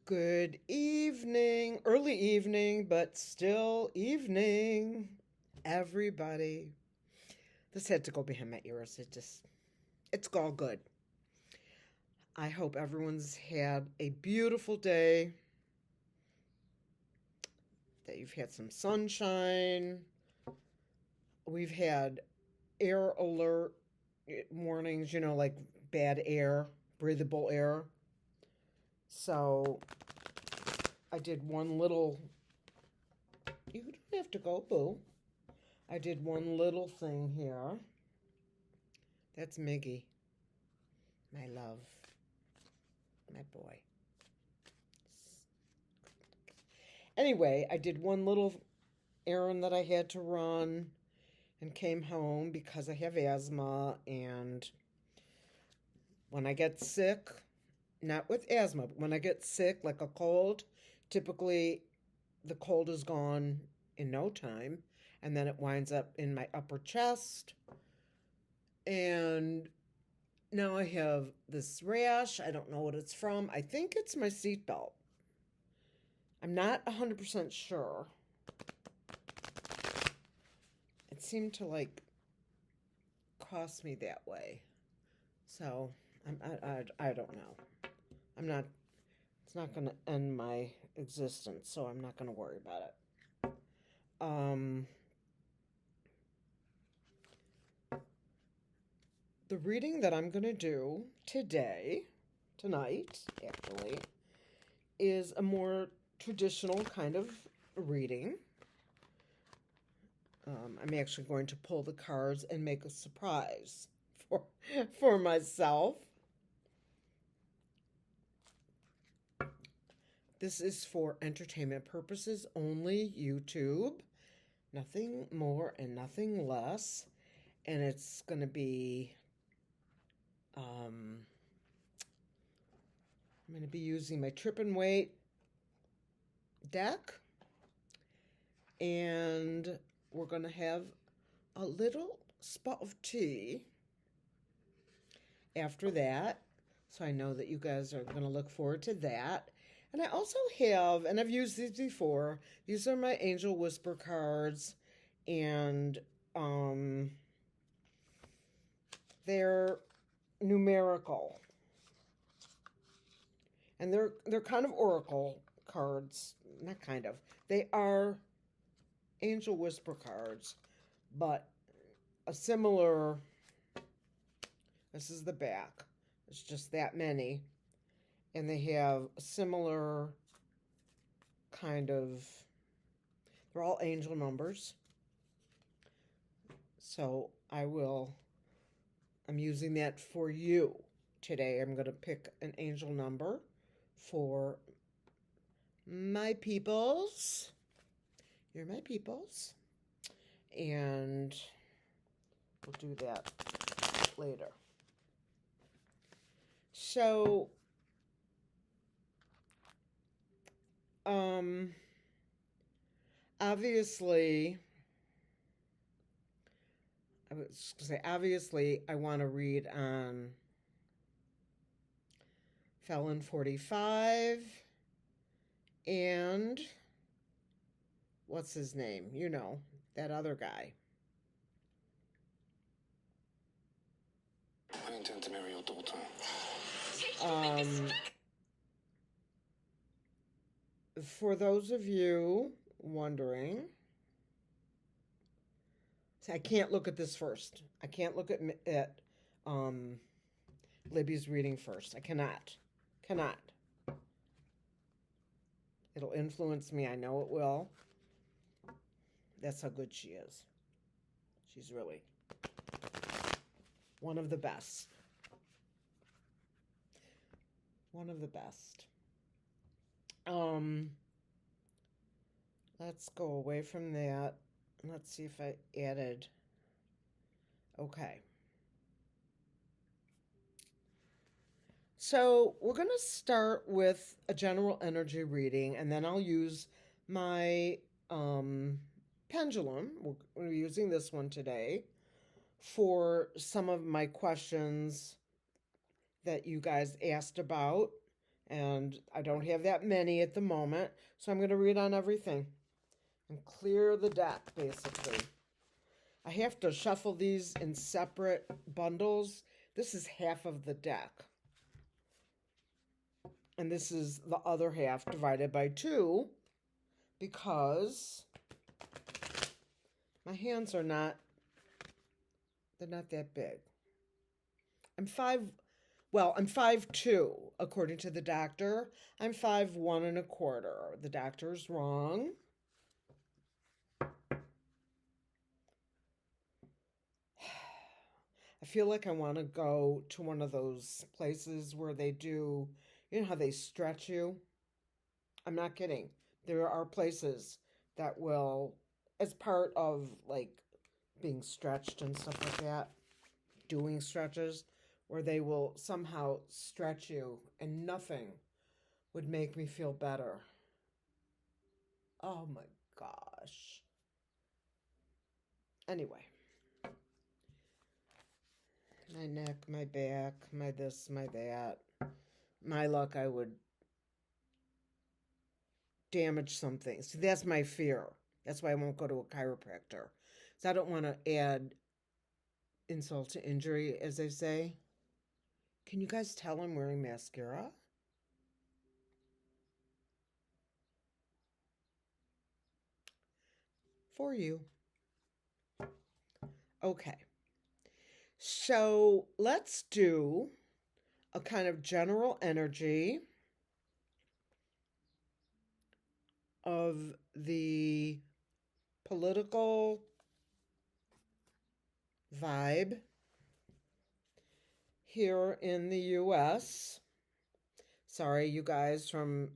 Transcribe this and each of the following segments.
Good evening, early evening, but still evening, everybody. This had to go behind my ears. It's all good. I hope everyone's had a beautiful day, that you've had some sunshine. We've had air alert warnings, like bad air, breathable air. So I did one little, you don't have to go, boo. I did one little thing here. That's Miggy, my love, my boy. Anyway, I did one little errand that I had to run and came home because I have asthma. And when I get sick, not with asthma, but when I get sick, like a cold, typically the cold is gone in no time. And then it winds up in my upper chest. And now I have this rash. I don't know what it's from. I think it's my seatbelt. I'm not 100% sure. It seemed to cost me that way. So I don't know. I'm not, it's not going to end my existence, so I'm not going to worry about it. The reading that I'm going to do tonight, actually, is a more traditional kind of reading. I'm actually going to pull the cards and make a surprise for myself. This is for entertainment purposes only, YouTube. Nothing more and nothing less. And it's going to be, I'm going to be using my Trip and Wait deck. And we're going to have a little spot of tea after that. So I know that you guys are going to look forward to that. And I also have, and I've used these before, these are my Angel Whisper cards. And they're numerical. And they're kind of oracle cards. Not kind of. They are Angel Whisper cards, but a similar, this is the back. It's just that many. And they have a similar kind of, they're all angel numbers. So I'm using that for you today. I'm going to pick an angel number for my peoples. You're my peoples. And we'll do that later. So, obviously, I was going to say, obviously, I want to read on Felon 45 and what's his name? You know, that other guy. I intend to marry your daughter. For those of you wondering, I can't look at this first. I can't look at Libby's reading first. I cannot. It'll influence me. I know it will. That's how good she is. She's really one of the best. One of the best. Let's go away from that. Let's see if I added. Okay. So we're going to start with a general energy reading, and then I'll use my pendulum. We're using this one today for some of my questions that you guys asked about And I don't have that many at the moment, so I'm going to read on everything and clear the deck, basically. I have to shuffle these in separate bundles. This is half of the deck. And this is the other half divided by 2 because my hands are not, they're not that big. I'm 5'2", according to the doctor. I'm 5'1 1/4". The doctor's wrong. I feel like I want to go to one of those places where they do, you know how they stretch you? I'm not kidding. There are places that will, as part of like being stretched and stuff like that, doing stretches, where they will somehow stretch you and nothing would make me feel better. Oh my gosh. Anyway, my neck, my back, my this, my that. My luck, I would damage something. See, that's my fear. That's why I won't go to a chiropractor. So I don't want to add insult to injury, as they say. Can you guys tell I'm wearing mascara? For you. Okay. So let's do a kind of general energy of the political vibe here in the U.S. Sorry, you guys from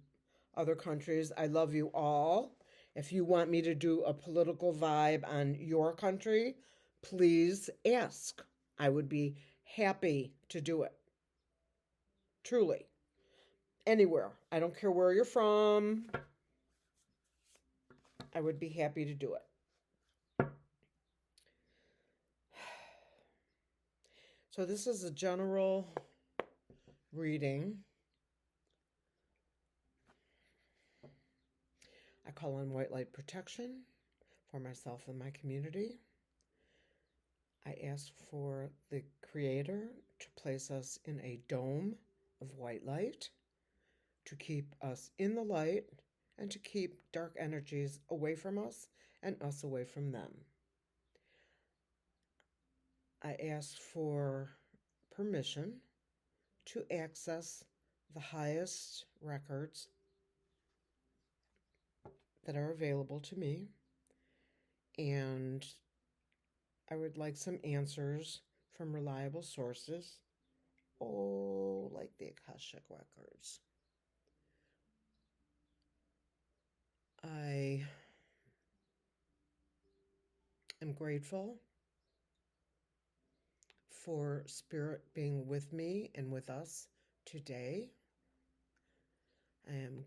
other countries. I love you all. If you want me to do a political vibe on your country, please ask. I would be happy to do it. Truly. Anywhere. I don't care where you're from. I would be happy to do it. So this is a general reading. I call on white light protection for myself and my community. I ask for the Creator to place us in a dome of white light, to keep us in the light, and to keep dark energies away from us and us away from them. I ask for permission to access the highest records that are available to me, and I would like some answers from reliable sources. Oh, like the Akashic Records. I am grateful for Spirit being with me and with us today. I am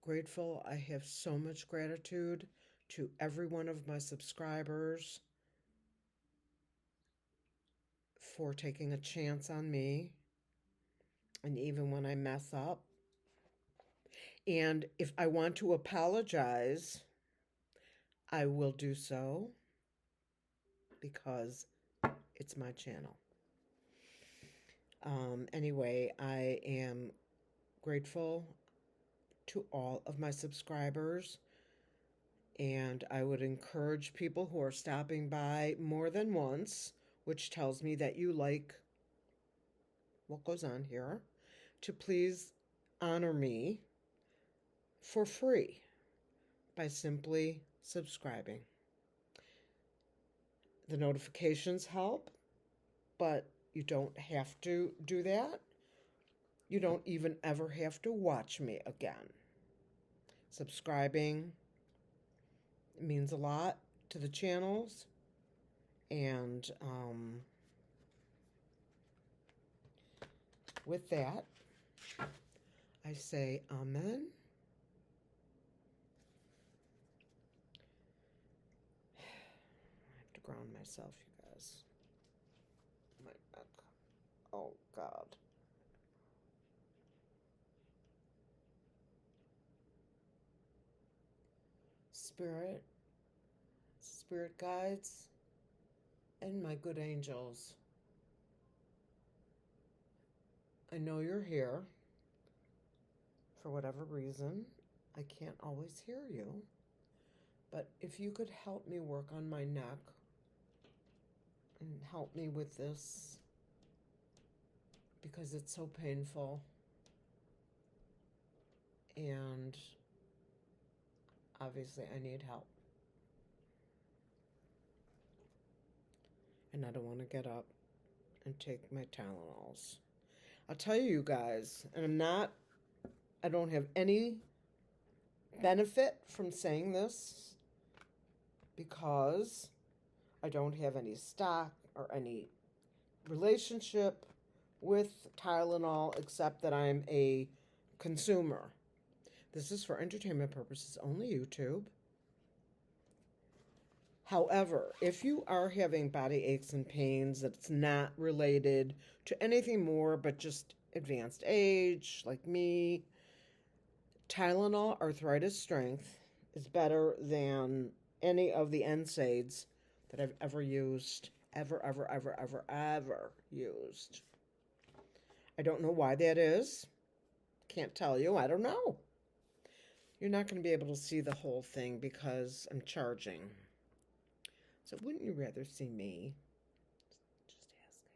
grateful. I have so much gratitude to every one of my subscribers for taking a chance on me, and even when I mess up. And if I want to apologize, I will do so because it's my channel. Anyway, I am grateful to all of my subscribers, and I would encourage people who are stopping by more than once, which tells me that you like what goes on here, to please honor me for free by simply subscribing. The notifications help, but you don't have to do that. You don't even ever have to watch me again. Subscribing means a lot to the channels, and with that, I say amen. I have to ground myself, you guys. My neck. Oh, God. spirit guides, and my good angels. I know you're here. For whatever reason, I can't always hear you. But if you could help me work on my neck and help me with this because it's so painful. And obviously, I need help. And I don't want to get up and take my Tylenols. I'll tell you guys, and I don't have any benefit from saying this because I don't have any stock or any relationship with Tylenol except that I'm a consumer. This is for entertainment purposes only, YouTube. However, if you are having body aches and pains that's not related to anything more but just advanced age, like me, Tylenol Arthritis Strength is better than any of the NSAIDs that I've ever used. Ever used. I don't know why that is. Can't tell you. I don't know. You're not going to be able to see the whole thing because I'm charging. So wouldn't you rather see me? Just asking.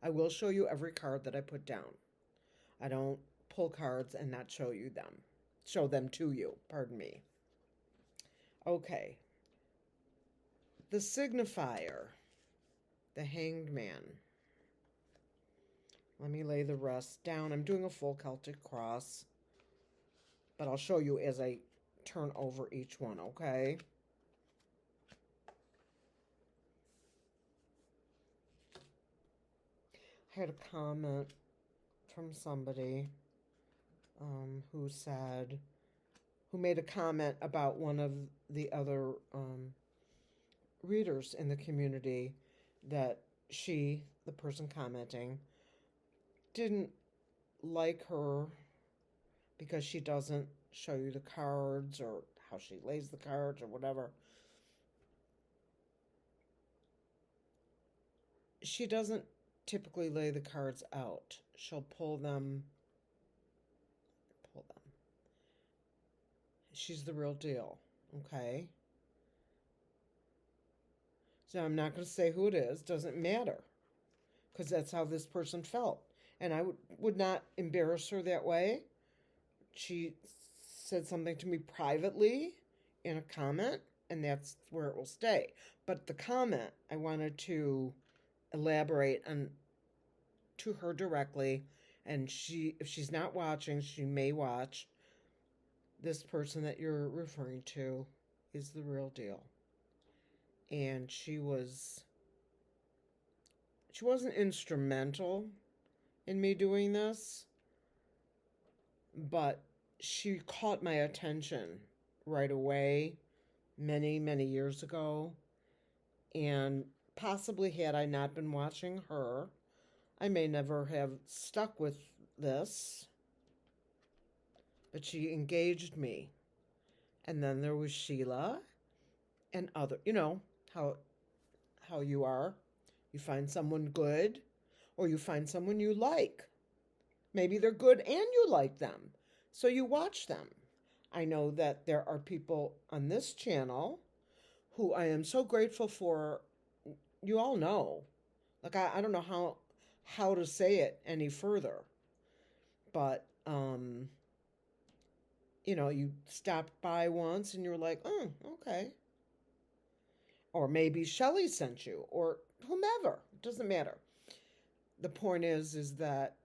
I will show you every card that I put down. I don't pull cards and not show you them. Show them to you. Pardon me. Okay. The signifier. The Hanged Man. Let me lay the rest down. I'm doing a full Celtic cross. But I'll show you as I turn over each one, okay? I had a comment from somebody who made a comment about one of the other readers in the community that the person commenting, didn't like her because she doesn't show you the cards or how she lays the cards or whatever. She doesn't typically lay the cards out. She'll pull them. She's the real deal, okay? So I'm not going to say who it is. Doesn't matter. Because that's how this person felt. And I would not embarrass her that way. She said something to me privately in a comment, and that's where it will stay. But the comment, I wanted to elaborate on to her directly, and if she's not watching, she may watch. This person that you're referring to is the real deal. And she wasn't instrumental in me doing this, but she caught my attention right away many, many years ago. And possibly had I not been watching her, I may never have stuck with this. But she engaged me. And then there was Sheila and other, how you are. You find someone good or you find someone you like. Maybe they're good and you like them. So you watch them. I know that there are people on this channel who I am so grateful for. You all know. Like, I don't know how to say it any further. But, you stopped by once and you were like, oh, okay. Or maybe Shelly sent you or whomever. It doesn't matter. The point is that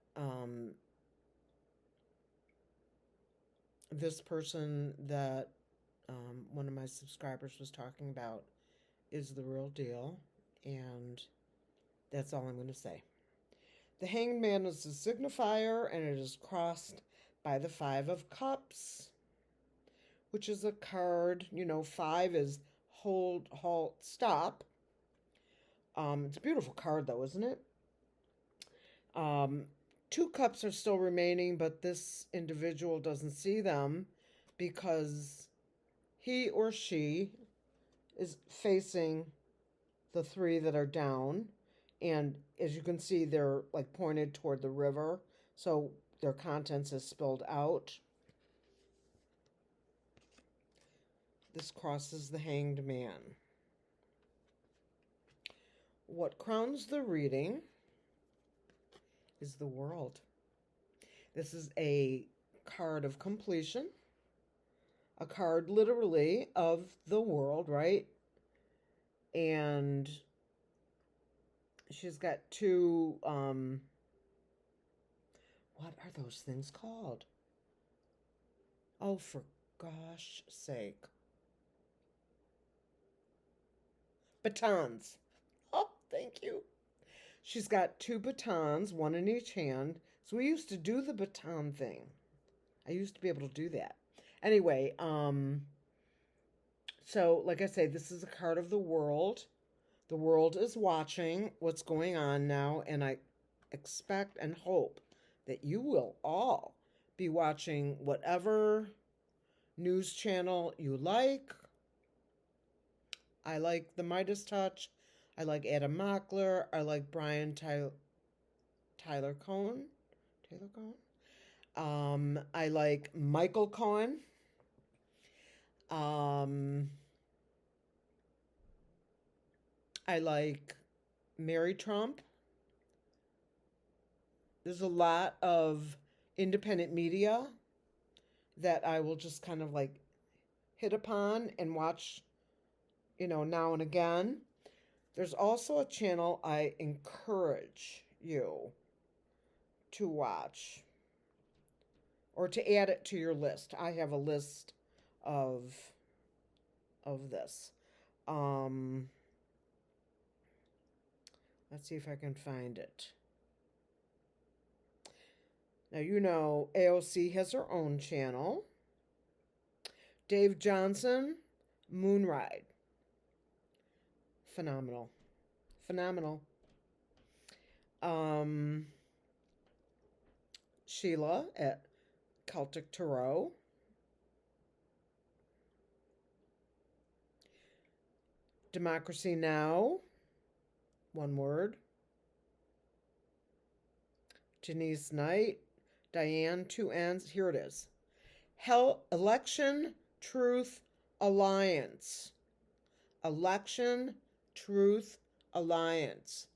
this person that one of my subscribers was talking about is the real deal. And that's all I'm going to say. The Hanged Man is a signifier, and it is crossed by the Five of Cups, which is a card. 5 is hold, halt, stop. It's a beautiful card, though, isn't it? 2 cups are still remaining, but this individual doesn't see them because he or she is facing the three that are down. And as you can see, they're like pointed toward the river. So their contents is spilled out. This crosses the Hanged Man. What crowns the reading is the world. This is a card of completion. A card literally of the world, right? And she's got two, what are those things called? Oh, for gosh sake. Batons. Oh, thank you. She's got two batons, one in each hand. So we used to do the baton thing. I used to be able to do that. Anyway, so like I say, this is a card of the world. The world is watching what's going on now, and I expect and hope that you will all be watching whatever news channel you like. I like the Midas Touch. I like Adam Mockler. I like Brian Tyler Cohen. Taylor Cohen. I like Michael Cohen. I like Mary Trump. There's a lot of independent media that I will just kind of like hit upon and watch, now and again. There's also a channel I encourage you to watch or to add it to your list. I have a list of this. Let's see if I can find it. Now, AOC has her own channel. Dave Johnson, Moonride. Phenomenal. Sheila at Celtic Tarot. Democracy Now! One word. Janice Knight. Diane, 2 N's. Here it is. Election Truth Alliance. Election Truth Alliance.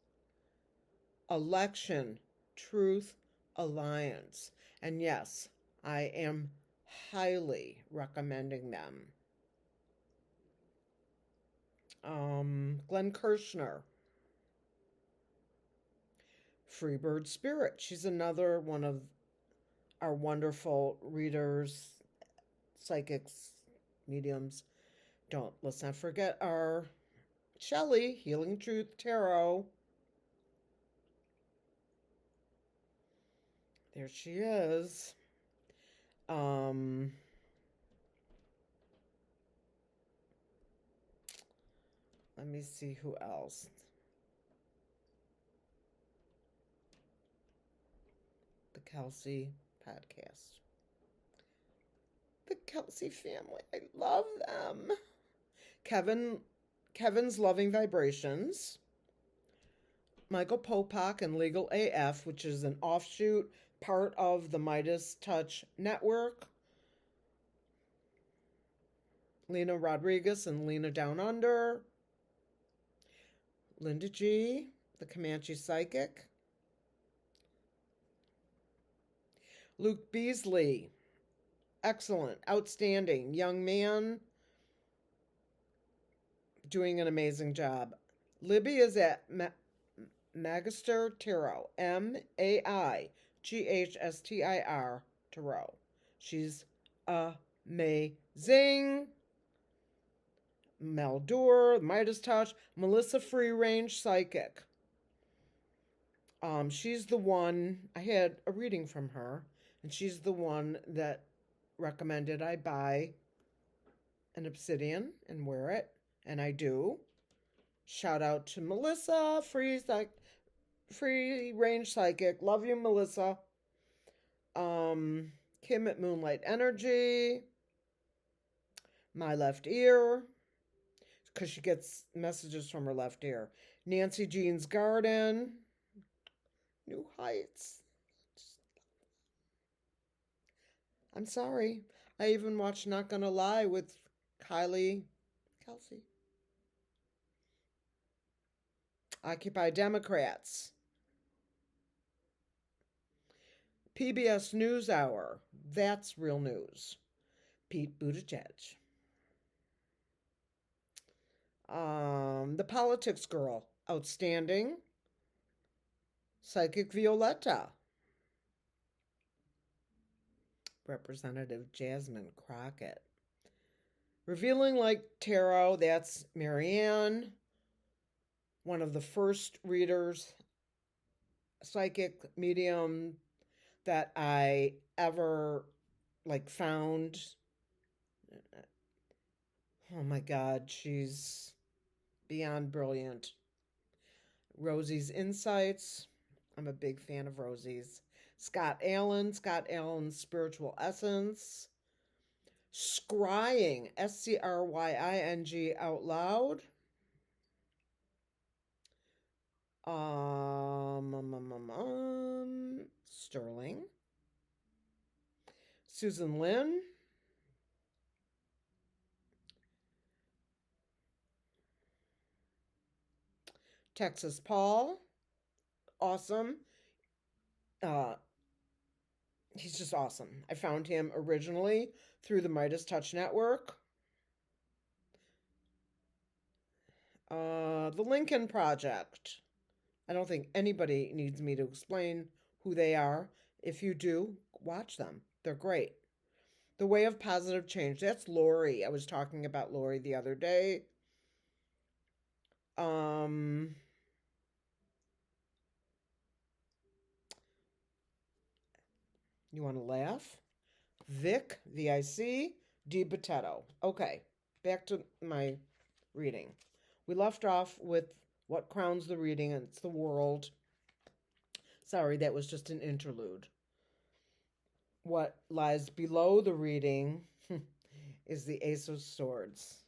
Election Truth Alliance. And yes, I am highly recommending them. Glenn Kirshner. Freebird Spirit. She's another one of our wonderful readers, psychics, mediums. Let's not forget our Shelley, Healing Truth Tarot. There she is. Let me see who else. The Kelsey podcast. The Kelsey family. I love them. Kevin's Loving Vibrations. Michael Popak and Legal AF, which is an offshoot part of the Midas Touch Network. Lena Rodriguez and Lena Down Under. Linda G, the Comanche Psychic. Luke Beasley, excellent, outstanding, young man, doing an amazing job. Libby is at Magister Tarot, MAIGHSTIR Tarot. She's amazing. Mel Doer, Midas Touch, Melissa Free Range Psychic. She's the one, I had a reading from her, and she's the one that recommended I buy an obsidian and wear it, and I do. Shout out to Melissa, Free Range Psychic. Love you, Melissa. Kim at Moonlight Energy. My left ear, because she gets messages from her left ear. Nancy Jean's Garden, New Heights. I'm sorry. I even watched Not Gonna Lie with Kylie Kelsey. Occupy Democrats. PBS NewsHour. That's real news. Pete Buttigieg. The Politics Girl. Outstanding. Psychic Violetta. Representative Jasmine Crockett. Revealing Like Tarot. That's Marianne. One of the first readers, psychic medium that I ever found. Oh my God, she's beyond brilliant. Rosie's Insights. I'm a big fan of Rosie's. Scott Allen's Spiritual Essence. Scrying, Scrying out loud. Sterling. Susan Lynn. Texas Paul. Awesome. He's just awesome. I found him originally through the Midas Touch Network. The Lincoln Project. I don't think anybody needs me to explain who they are. If you do, watch them. They're great. The Way of Positive Change. That's Lori. I was talking about Lori the other day. You want to laugh? Vic, V-I-C, Di Bottetto. Okay, back to my reading. We left off with what crowns the reading, and it's the world. Sorry, that was just an interlude. What lies below the reading is the Ace of Swords.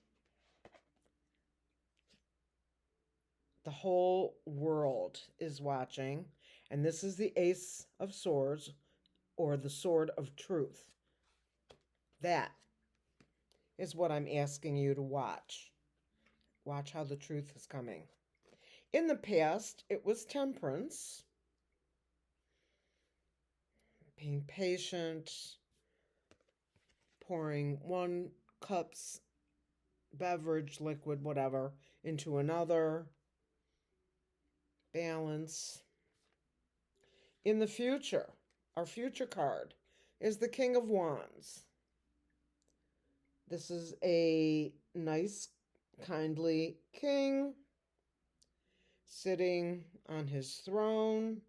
The whole world is watching, and this is the Ace of Swords, or the Sword of Truth. That is what I'm asking you to watch. Watch how the truth is coming. In the past, it was temperance, being patient, pouring one cup's beverage, liquid, whatever, into another, balance. In the future, our future card is the King of Wands. This is a nice, kindly king sitting on his throne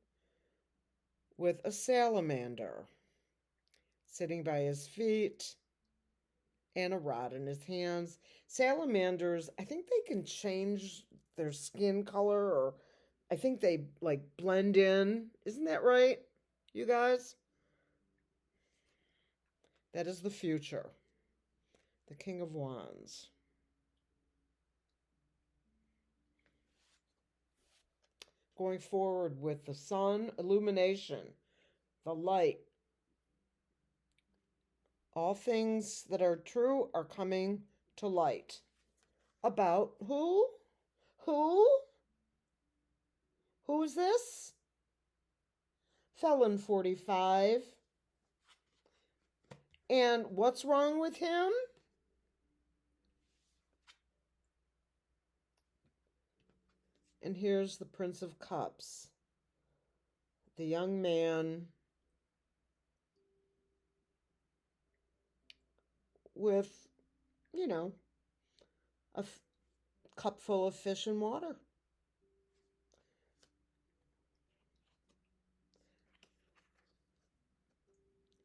with a salamander sitting by his feet and a rod in his hands. Salamanders, I think they can change their skin color, or I think they blend in. Isn't that right, you guys? That is the future. The King of Wands. Going forward with the sun, illumination, the light. All things that are true are coming to light. About who? Who? Who's this? Felon 45. And what's wrong with him? And here's the Prince of Cups. The young man with, a cup full of fish and water.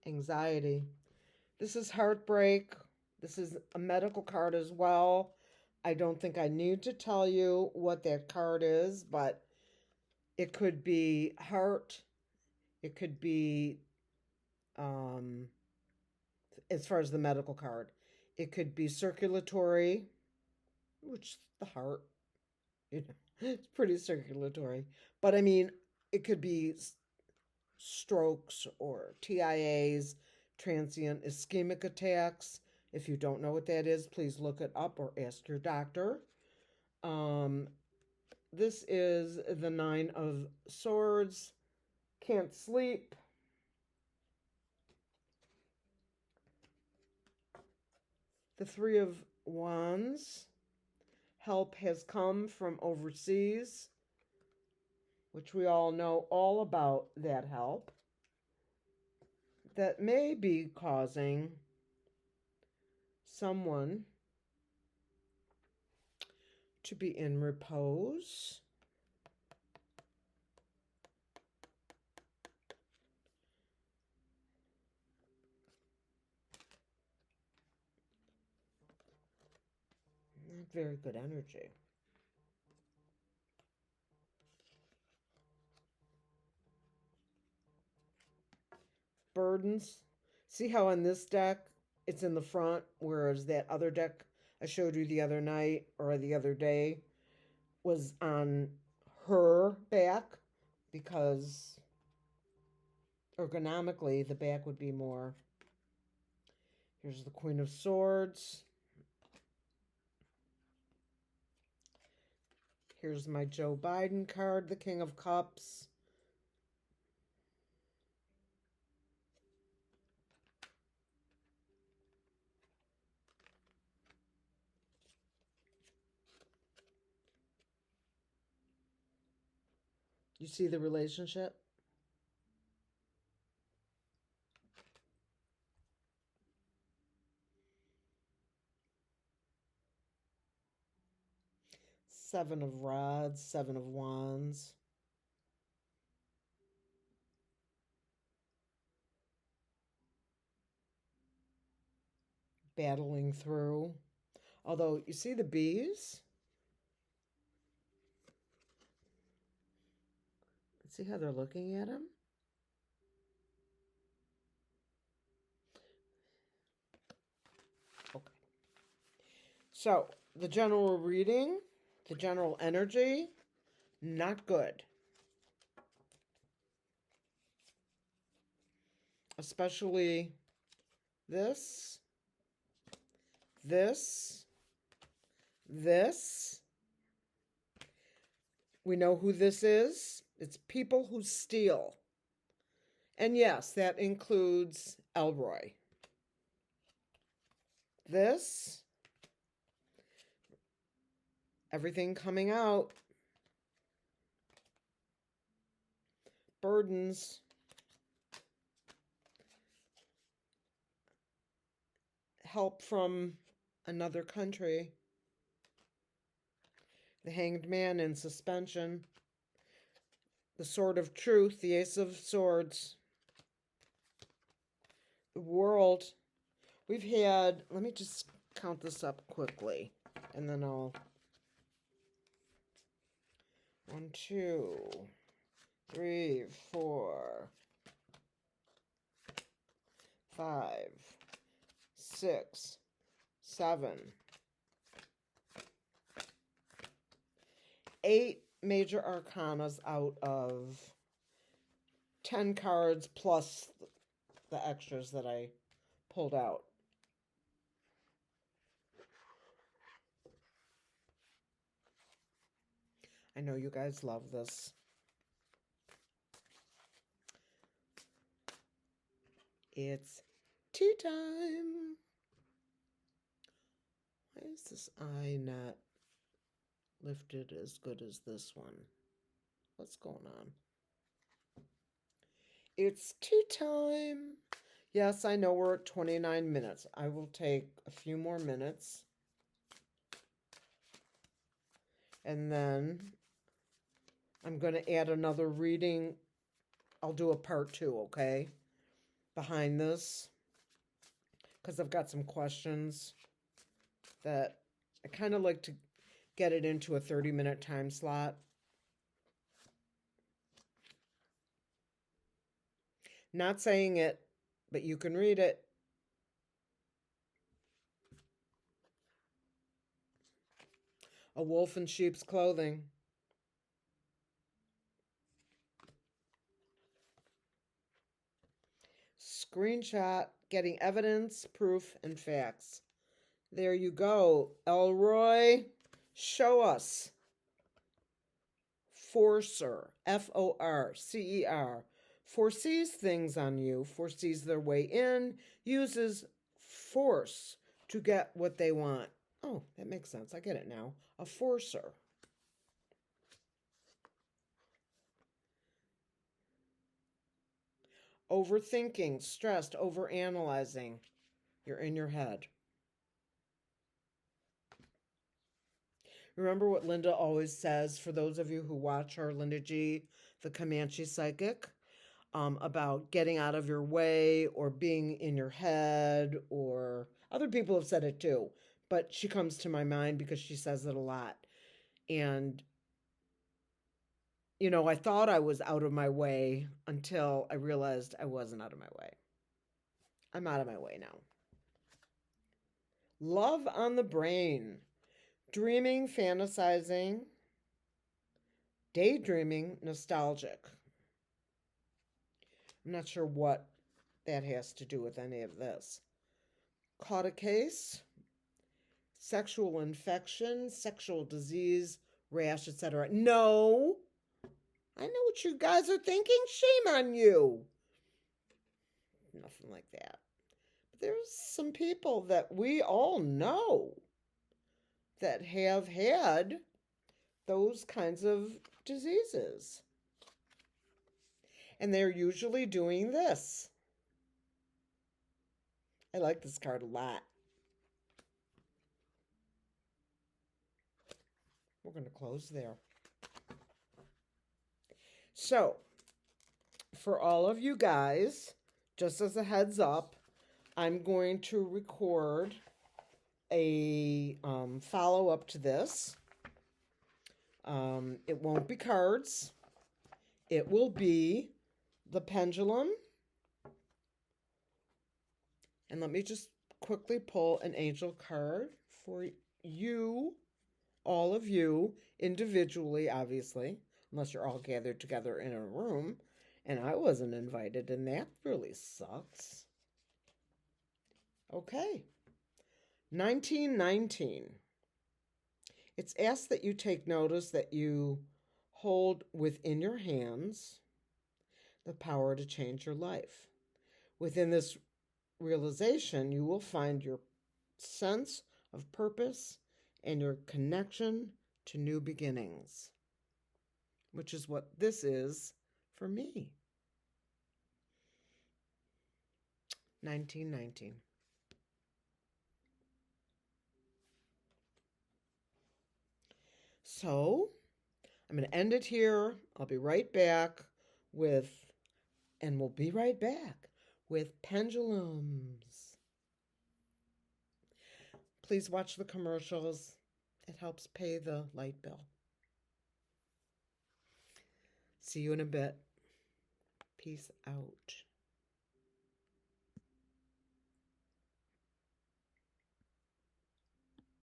Anxiety. This is heartbreak. This is a medical card as well. I don't think I need to tell you what that card is, but it could be heart. It could be, as far as the medical card, It could be circulatory, which the heart, you know, it's pretty circulatory. But I mean, it could be strokes or TIAs, transient ischemic attacks. If you don't know what that is, please look it up or ask your doctor. Um, this is the Nine of Swords. Can't sleep. The Three of Wands. Help has come from overseas, which we all know all about that help. That may be causing someone to be in repose. Not very good energy. Burdens. See how on this deck it's in the front, whereas that other deck I showed you the other night or the other day was on her back, because ergonomically the back would be more. Here's the Queen of Swords. Here's my Joe Biden card, the King of Cups. You see the relationship? Seven of Rods, Seven of Wands. Battling through. Although, you see the bees? See how they're looking at him? Okay. So, the general reading, the general energy, not good. Especially this, this. We know who this is. It's people who steal. And yes, that includes Elroy. This, everything coming out. Burdens. Help from another country. The Hanged Man in suspension. The Sword of Truth, the Ace of Swords. The World. We've had, let me just count this up quickly, and then I'll. 1, 2, 3, 4, 5, 6, 7, 8 major arcanas out of 10 cards plus the extras that I pulled out. I know you guys love this. It's tea time. Why is this eye not lifted as good as this one? What's going on? It's tea time. Yes, I know we're at 29 minutes. I will take a few more minutes. And then I'm going to add another reading. I'll do a part 2, okay? Behind this. Because I've got some questions that I kind of like to get it into a 30-minute time slot. Not saying it, but you can read it. A wolf in sheep's clothing. Screenshot, getting evidence, proof, and facts. There you go. Elroy, show us. Forcer, Forcer, foresees things on you, foresees their way in, uses force to get what they want. Oh, that makes sense. I get it now. A forcer. Overthinking, stressed, overanalyzing. You're in your head. Remember what Linda always says, for those of you who watch her, Linda G, the Comanche Psychic, about getting out of your way or being in your head, or other people have said it too, but she comes to my mind because she says it a lot. And, you know, I thought I was out of my way until I realized I wasn't out of my way. I'm out of my way now. Love on the brain. Dreaming, fantasizing, daydreaming, nostalgic. I'm not sure what that has to do with any of this. Caught a case, sexual infection, sexual disease, rash, etc. No, I know what you guys are thinking. Shame on you. Nothing like that. But there's some people that we all know that have had those kinds of diseases. And they're usually doing this. I like this card a lot. We're going to close there. So, for all of you guys, just as a heads up, I'm going to record a follow-up to this. It won't be cards. It will be the pendulum. And let me just quickly pull an angel card for you, all of you, individually, obviously, unless you're all gathered together in a room. And I wasn't invited, and that really sucks. Okay. 1919. It's asked that you take notice that you hold within your hands the power to change your life. Within this realization, you will find your sense of purpose and your connection to new beginnings, which is what this is for me. 1919. So, I'm going to end it here. I'll be right back with, and we'll be right back with pendulums. Please watch the commercials. It helps pay the light bill. See you in a bit. Peace out.